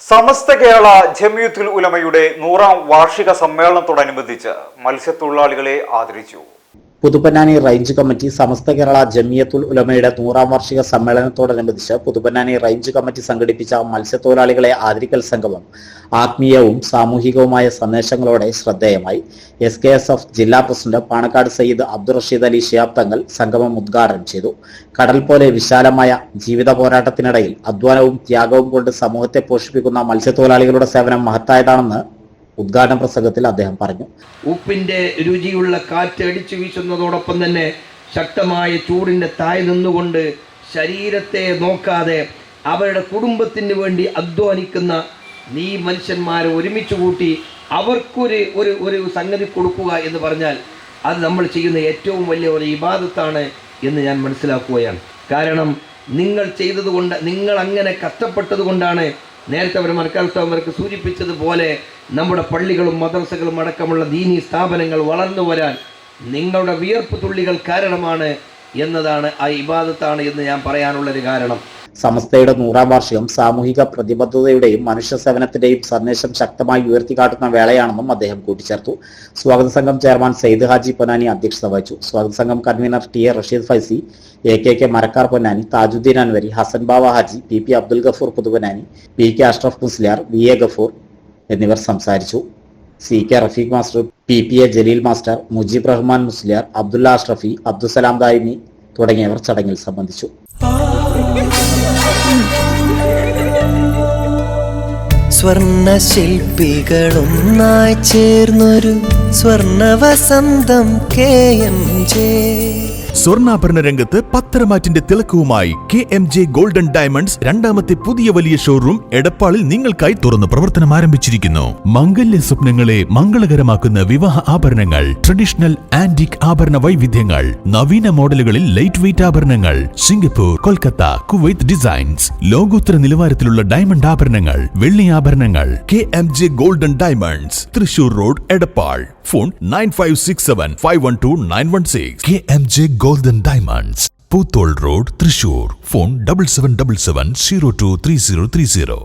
സമസ്ത കേരള ജംഇയ്യത്തുൽ ഉലമയുടെ 100ാം വാർഷിക സമ്മേളനത്തോടനുബന്ധിച്ച് മത്സ്യത്തൊഴിലാളികളെ ആദരിച്ചു. പുതുപ്പന്നാനി റേഞ്ച് കമ്മിറ്റി സമസ്ത കേരള ജംഇയ്യത്തുൽ ഉലമയുടെ 100ാം വാർഷിക സമ്മേളനത്തോടനുബന്ധിച്ച് പുതുപ്പന്നാനി റേഞ്ച് കമ്മിറ്റി സംഘടിപ്പിച്ച മത്സ്യത്തൊഴിലാളികളെ ആദരിക്കൽ സംഗമം ആത്മീയവും സാമൂഹികവുമായ സന്ദേശങ്ങളോടെ ശ്രദ്ധേയമായി. SKSF ജില്ലാ പ്രസിഡന്റ് പാണക്കാട് സയ്യിദ് അബ്ദുൾ റഷീദ് അലി ശിഹാബ് തങ്ങൾ സംഗമം ഉദ്ഘാടനം ചെയ്തു. കടൽ പോലെ വിശാലമായ ജീവിത പോരാട്ടത്തിനിടയിൽ അധ്വാനവും ത്യാഗവും കൊണ്ട് സമൂഹത്തെ പോഷിപ്പിക്കുന്ന മത്സ്യത്തൊഴിലാളികളുടെ സേവനം മഹത്തായതാണെന്ന് ഉദ്ഘാടന പ്രസംഗത്തിൽ അദ്ദേഹം പറഞ്ഞു. ഉപ്പിന്റെ രുചിയുള്ള കാറ്റ് അടിച്ചു വീശുന്നതോടൊപ്പം തന്നെ ശക്തമായ ചൂടിന്റെ താഴെ നിന്നുകൊണ്ട് ശരീരത്തെ നോക്കാതെ അവരുടെ കുടുംബത്തിന് വേണ്ടി അധ്വാനിക്കുന്ന നീ മനുഷ്യന്മാരെ ഒരുമിച്ച് കൂട്ടി അവർക്കൊരു ഒരു സംഗതി കൊടുക്കുക എന്ന് പറഞ്ഞാൽ അത് നമ്മൾ ചെയ്യുന്ന ഏറ്റവും വലിയ ഒരു ഇബാദത്താണ് എന്ന് ഞാൻ മനസ്സിലാക്കുകയാണ്. കാരണം നിങ്ങൾ ചെയ്തതുകൊണ്ട്, നിങ്ങൾ അങ്ങനെ കഷ്ടപ്പെട്ടത് കൊണ്ടാണ് നേരത്തെ അവർ മർക്കാൽസ്വാമർക്ക് സൂചിപ്പിച്ചതുപോലെ നമ്മുടെ പള്ളികളും മദ്രസകളും അടക്കമുള്ള ദീനീ സ്ഥാപനങ്ങൾ വളർന്നു വരാൻ നിങ്ങളുടെ വിയർപ്പ് തുള്ളികൾ കാരണമാണ് എന്നതാണ്, ആ ഇബാദത്താണ് എന്ന് ഞാൻ പറയാനുള്ളൊരു കാരണം. സമസ്തയുടെ 100ാം വാർഷികം സാമൂഹിക പ്രതിബദ്ധതയുടെയും മനുഷ്യ സേവനത്തിന്റെയും സന്ദേശം ശക്തമായി ഉയർത്തിക്കാട്ടുന്ന വേളയാണെന്നും അദ്ദേഹം കൂട്ടിച്ചേർത്തു. സ്വാഗത സംഘം ചെയർമാൻ സയ്യിദ് ഹാജി പൊന്നാനി അധ്യക്ഷത വഹിച്ചു. സ്വാഗത സംഘം convener T A. Rasheed Faizy, AKK Marakkar Ponnani, Tajuddeen Anwari, Hasan Bava Haji, PP Abdul Gafoor Puthuponnani, PK Ashraf Musliyar, VA Gafoor എന്നിവർ സംസാരിച്ചു. CK Rafeeq master, PPA Jaleel master, Mujeeb Rahman Musliyar, Abdulla Ashrafi, Abdussalam Daimi തുടങ്ങിയവർ ചടങ്ങിൽ സംബന്ധിച്ചു. സ്വർണ്ണ ശില്പികളൊന്നായി ചേർന്നൊരു സ്വർണ്ണ വസന്തം KMJ. സ്വർണ്ണാഭരണ രംഗത്ത് പത്തരമാറ്റിന്റെ തിളക്കവുമായി KMJ ഗോൾഡൻ ഡയമണ്ട്സ് രണ്ടാമത്തെ പുതിയ വലിയ ഷോറൂം എടപ്പാളിൽ നിങ്ങൾക്കായി തുറന്ന് പ്രവർത്തനം ആരംഭിച്ചിരിക്കുന്നു. മംഗല്യ സ്വപ്നങ്ങളെ മംഗളകരമാക്കുന്ന വിവാഹ ആഭരണങ്ങൾ, ട്രഡീഷണൽ ആന്റിക് ആഭരണ വൈവിധ്യങ്ങൾ, നവീന മോഡലുകളിൽ ലൈറ്റ് വെയ്റ്റ് ആഭരണങ്ങൾ, സിംഗപ്പൂർ, കൊൽക്കത്ത, കുവൈത്ത് ഡിസൈൻസ്, ലോകോത്തര നിലവാരത്തിലുള്ള ഡയമണ്ട് ആഭരണങ്ങൾ, വെള്ളി ആഭരണങ്ങൾ. KMJ golden diamonds, Thrissur road, Edappal. Phone 9567512916. KMJ golden diamonds, Poothole road, Thrissur. Phone 7777023030.